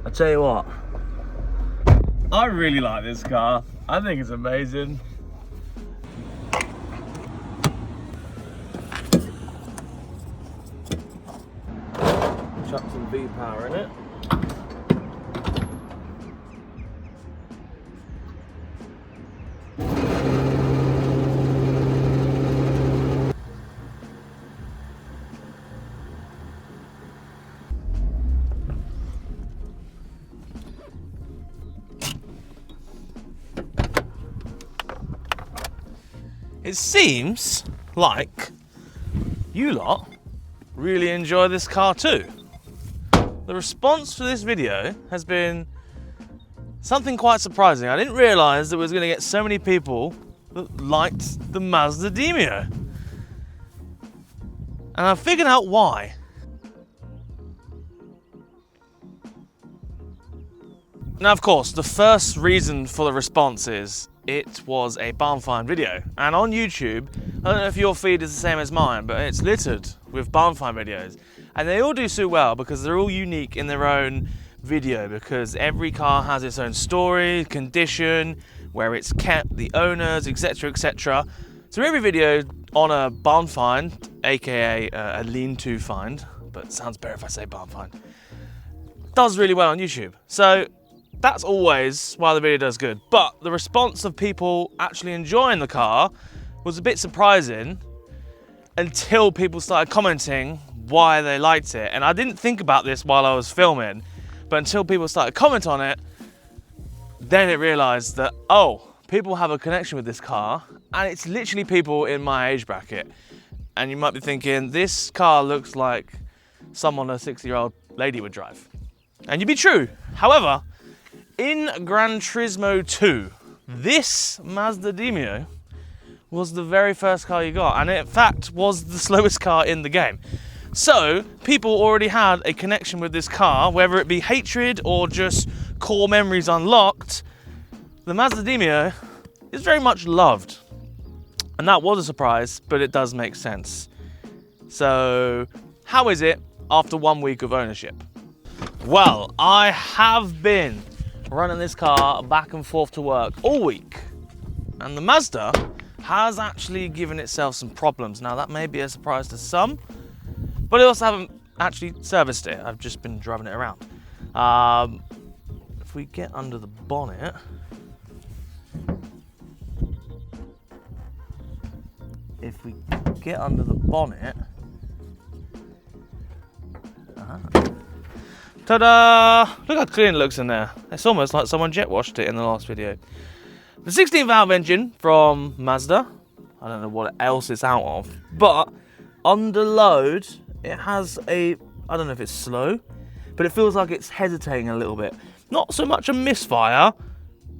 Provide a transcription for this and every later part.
I tell you what, I really like this car. I think it's amazing. Chuck some V-power in it. It seems like you lot really enjoy this car too. The response for this video has been something quite surprising. I didn't realise that we was going to get so many people that liked the Mazda Demio. And I figured out why. Now, of course, the first reason for the response is it was a barn find video. And on YouTube, I don't know if your feed is the same as mine, but it's littered with barn find videos. And they all do so well because they're all unique in their own video, because every car has its own story, condition, where it's kept, the owners, etc, etc. So every video on a barn find, aka a lean-to find, but it sounds better if I say barn find, does really well on YouTube. So that's always why the video does good. But the response of people actually enjoying the car was a bit surprising until people started commenting why they liked it. And I didn't think about this while I was filming, but until people started commenting on it, then it realized that, oh, people have a connection with this car, and it's literally people in my age bracket. And you might be thinking, this car looks like someone a 60-year-old lady would drive. And you'd be true. However, in Gran Turismo 2, this Mazda Demio was the very first car you got, and it in fact was the slowest car in the game. So people already had a connection with this car, whether it be hatred or just core memories unlocked. The Mazda Demio is very much loved. And that was a surprise, but it does make sense. So how is it after 1 week of ownership? Well, I have been running this car back and forth to work all week, and the Mazda has actually given itself some problems. Now that may be a surprise to some, but I also haven't actually serviced it. I've just been driving it around. If we get under the bonnet, ta-da! Look how clean it looks in there. It's almost like someone jet washed it in the last video. The 16 valve engine from Mazda. I don't know what else it's out of, but under load, it has a, I don't know if it's slow, but it feels like it's hesitating a little bit. Not so much a misfire,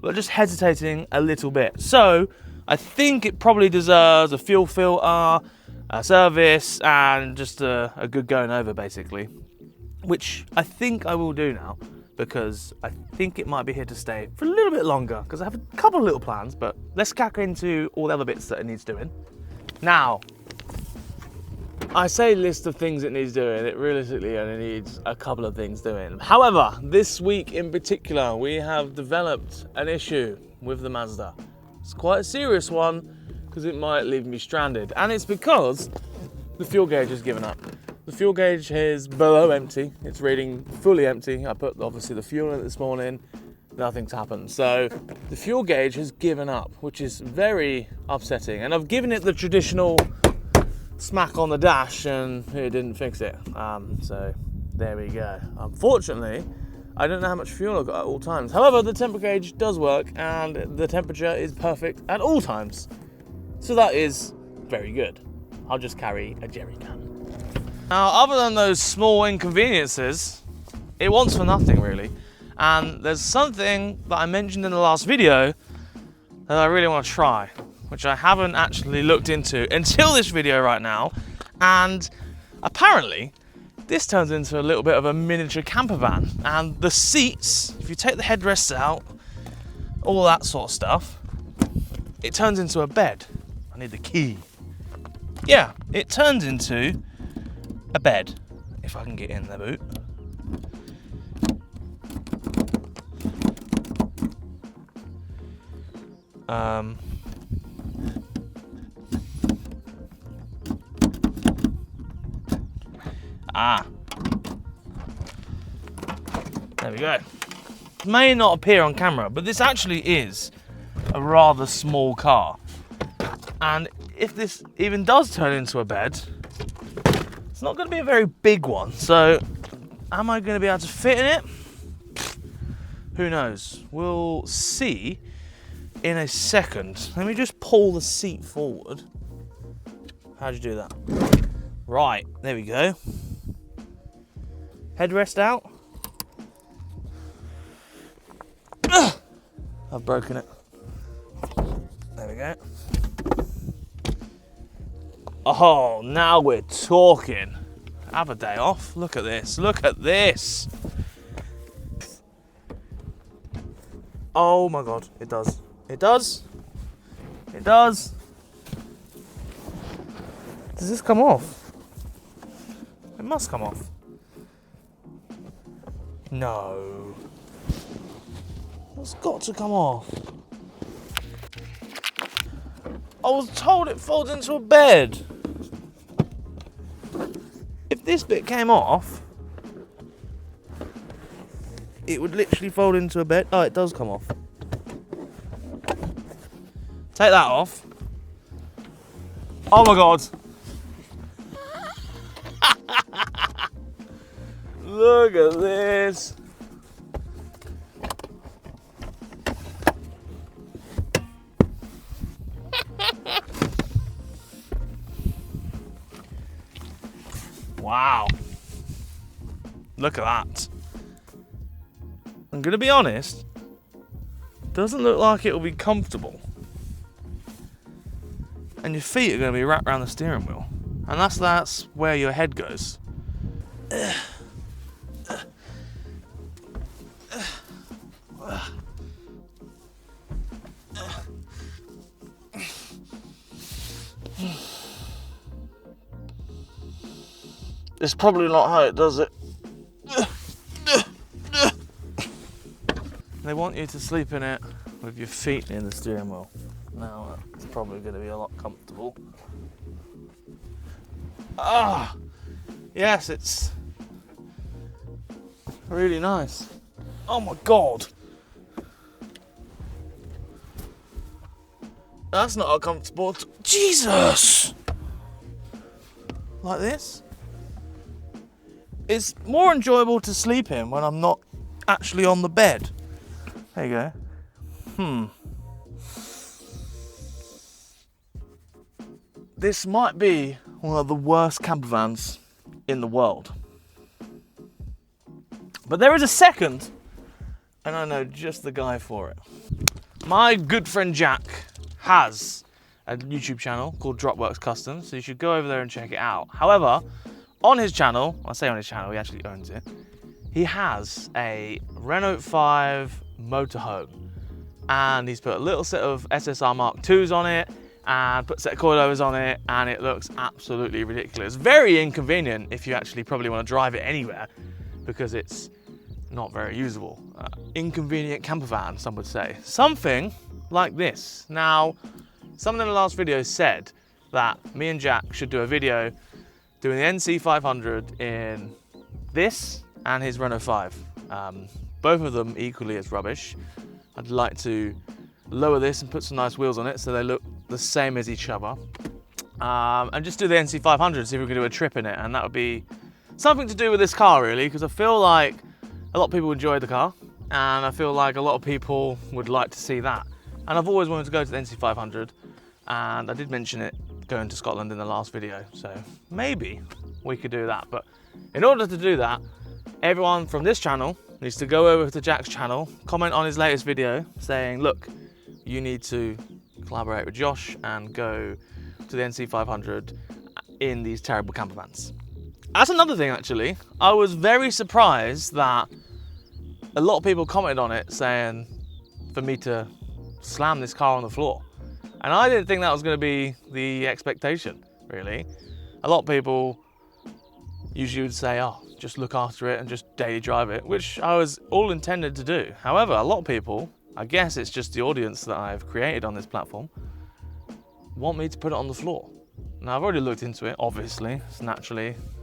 but just hesitating a little bit. So I think it probably deserves a fuel filter, a service, and just a good going over basically. Which I think I will do now, because I think it might be here to stay for a little bit longer, because I have a couple of little plans, but let's crack into all the other bits that it needs doing. Now, I say list of things it needs doing, it realistically only needs a couple of things doing. However, this week in particular, we have developed an issue with the Mazda. It's quite a serious one, because it might leave me stranded, and it's because the fuel gauge has given up. The fuel gauge is below empty. It's reading fully empty. I put obviously the fuel in it this morning. Nothing's happened. So the fuel gauge has given up, which is very upsetting. And I've given it the traditional smack on the dash and it didn't fix it. So there we go. Unfortunately, I don't know how much fuel I've got at all times. However, the temperature gauge does work and the temperature is perfect at all times. So that is very good. I'll just carry a jerry can. Now, other than those small inconveniences, it wants for nothing really. And there's something that I mentioned in the last video that I really want to try, which I haven't actually looked into until this video right now. And apparently, this turns into a little bit of a miniature camper van. And the seats, if you take the headrests out, all that sort of stuff, it turns into a bed. I need the key. Yeah, it turns into a bed, if I can get in the boot. There we go. May not appear on camera, but this actually is a rather small car. And if this even does turn into a bed, it's not going to be a very big one. So, am I going to be able to fit in it? Who knows? We'll see in a second. Let me just pull the seat forward. How'd you do that? Right, there we go. Headrest out. I've broken it. There we go. Oh, now we're talking. Have a day off. Look at this. Look at this. Oh my God, it does. It does. It does. Does this come off? It must come off. No. It's got to come off. I was told it folds into a bed. If this bit came off, it would literally fold into a bed. Oh, it does come off. Take that off. Oh my God. Look at this. Wow. Look at that. I'm going to be honest, doesn't look like it will be comfortable. And your feet are going to be wrapped around the steering wheel. And that's where your head goes. It's probably not how it does it. They want you to sleep in it with your feet in the steering wheel. Now it's probably going to be a lot comfortable. Ah, yes, it's really nice. Oh my God. That's not uncomfortable. Jesus! Like this? It's more enjoyable to sleep in when I'm not actually on the bed. There you go. This might be one of the worst camper vans in the world. But there is a second, and I know just the guy for it. My good friend Jack has a YouTube channel called Dropworks Customs, so you should go over there and check it out. However, on his channel, I say on his channel, he actually owns it, he has a Renault 5 motorhome, and he's put a little set of SSR Mark IIs on it and put a set of coilovers on it, and it looks absolutely ridiculous. Very inconvenient if you actually probably want to drive it anywhere, because it's not very usable. Inconvenient camper van, some would say. Something like this. Now, someone in the last video said that me and Jack should do a video doing the NC500 in this and his Renault 5. Both of them equally as rubbish. I'd like to lower this and put some nice wheels on it so they look the same as each other. And just do the NC500, see if we can do a trip in it. And that would be something to do with this car, really, because I feel like a lot of people enjoy the car, and I feel like a lot of people would like to see that. And I've always wanted to go to the NC500, and I did mention it going to Scotland in the last video, so maybe we could do that. But in order to do that, everyone from this channel needs to go over to Jack's channel, comment on his latest video saying, look, you need to collaborate with Josh and go to the NC500 in these terrible camper vans. That's another thing, actually. I was very surprised that a lot of people commented on it saying for me to slam this car on the floor. And I didn't think that was going to be the expectation, really. A lot of people usually would say, oh, just look after it and just daily drive it, which I was all intended to do. However, a lot of people I guess it's just the audience that I've created on this platform want me to put it on the floor. Now, I've already looked into it, obviously.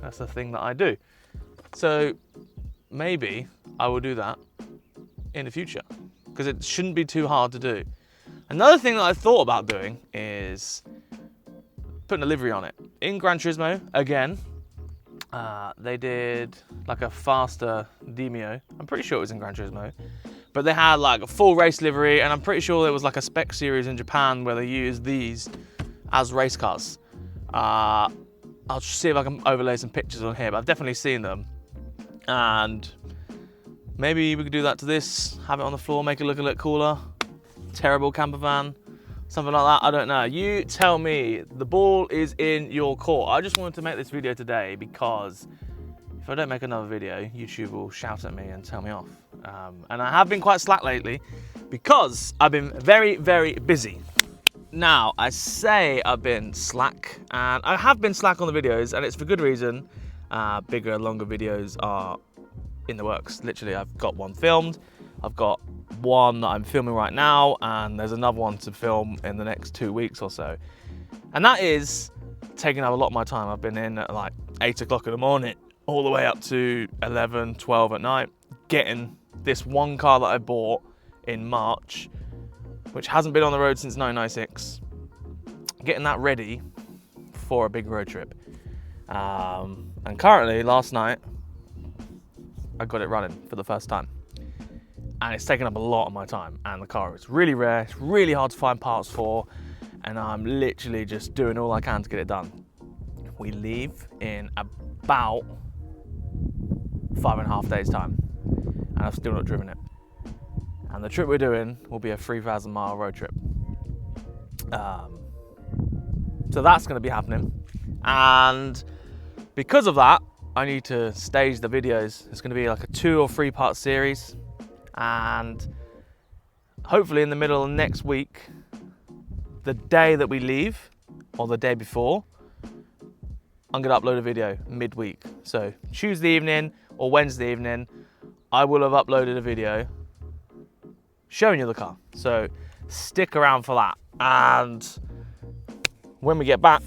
That's the thing that I do. So maybe I will do that in the future, because it shouldn't be too hard to do. Another thing that I thought about doing is putting a livery on it. In Gran Turismo, again, they did like a faster Demio. I'm pretty sure it was in Gran Turismo. But they had like a full race livery, and I'm pretty sure there was like a spec series in Japan where they used these as race cars. I'll just see if I can overlay some pictures on here, but I've definitely seen them. And maybe we could do that to this, have it on the floor, make it look a little cooler. Terrible camper van, something like that, I don't know. You tell me, the ball is in your court. I just wanted to make this video today because if I don't make another video, YouTube will shout at me and tell me off. And I have been quite slack lately because I've been very, very busy. Now, I say I've been slack, and I have been slack on the videos, and it's for good reason. Bigger, longer videos are in the works. Literally, I've got one filmed. I've got one that I'm filming right now, and there's another one to film in the next 2 weeks or so. And that is taking up a lot of my time. I've been in at like 8 o'clock in the morning, all the way up to 11, 12 at night, getting this one car that I bought in March, which hasn't been on the road since 1996, getting that ready for a big road trip. And currently, last night, I got it running for the first time. And it's taken up a lot of my time. And the car is really rare, it's really hard to find parts for, and I'm literally just doing all I can to get it done. We leave in about 5.5 days time, and I've still not driven it. And the trip we're doing will be a 3,000 mile road trip. So that's going to be happening. And because of that, I need to stage the videos. It's going to be like a 2 or 3 part series. And hopefully in the middle of next week, the day that we leave, or the day before, I'm going to upload a video midweek. So Tuesday evening or Wednesday evening, I will have uploaded a video showing you the car. So stick around for that. And when we get back,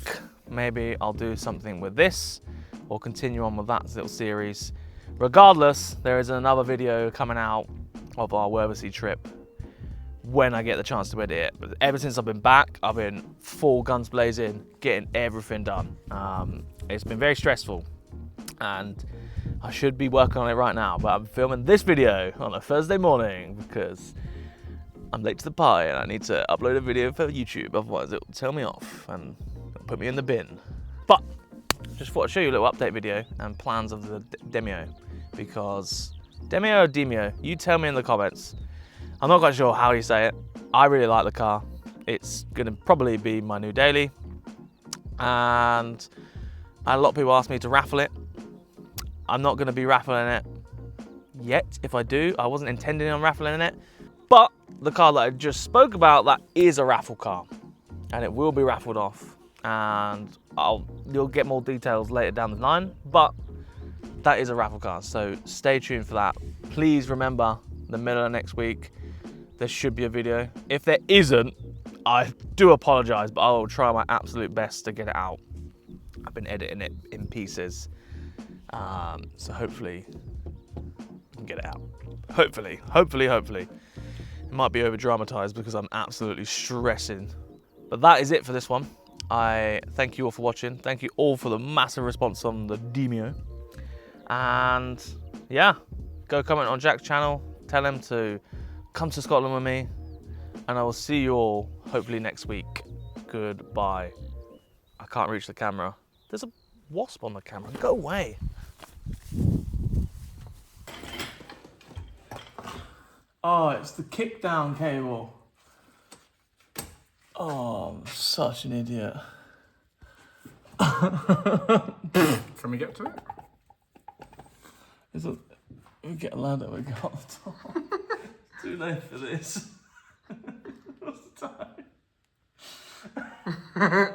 maybe I'll do something with this or continue on with that little series. Regardless, there is another video coming out of our Werversea trip when I get the chance to edit it. But ever since I've been back, I've been full guns blazing, getting everything done. It's been very stressful, and I should be working on it right now, but I'm filming this video on a Thursday morning because I'm late to the party and I need to upload a video for YouTube, otherwise it will tell me off and put me in the bin. But just thought I'd show you a little update video and plans of the Demio, because Demio or Demio, you tell me in the comments. I'm not quite sure how you say it. I really like the car. It's gonna probably be my new daily, and a lot of people ask me to raffle it. I'm not gonna be raffling it yet. If I do, I wasn't intending on raffling it, but the car that I just spoke about, that is a raffle car, and it will be raffled off, and you'll get more details later down the line, but that is a raffle car, so stay tuned for that. Please remember, the middle of next week, there should be a video. If there isn't, I do apologize, but I will try my absolute best to get it out. I've been editing it in pieces, so hopefully we can get it out. Hopefully. It might be over dramatized because I'm absolutely stressing. But that is it for this one. I thank you all for watching. Thank you all for the massive response on the Demio. And yeah, go comment on Jack's channel. Tell him to come to Scotland with me. And I will see you all hopefully next week. Goodbye. I can't reach the camera. There's a wasp on the camera. Go away. Oh, it's the kick down cable. Oh, I'm such an idiot. Can we get to it? We get a ladder, we got on the top. Too late for this. What's the time?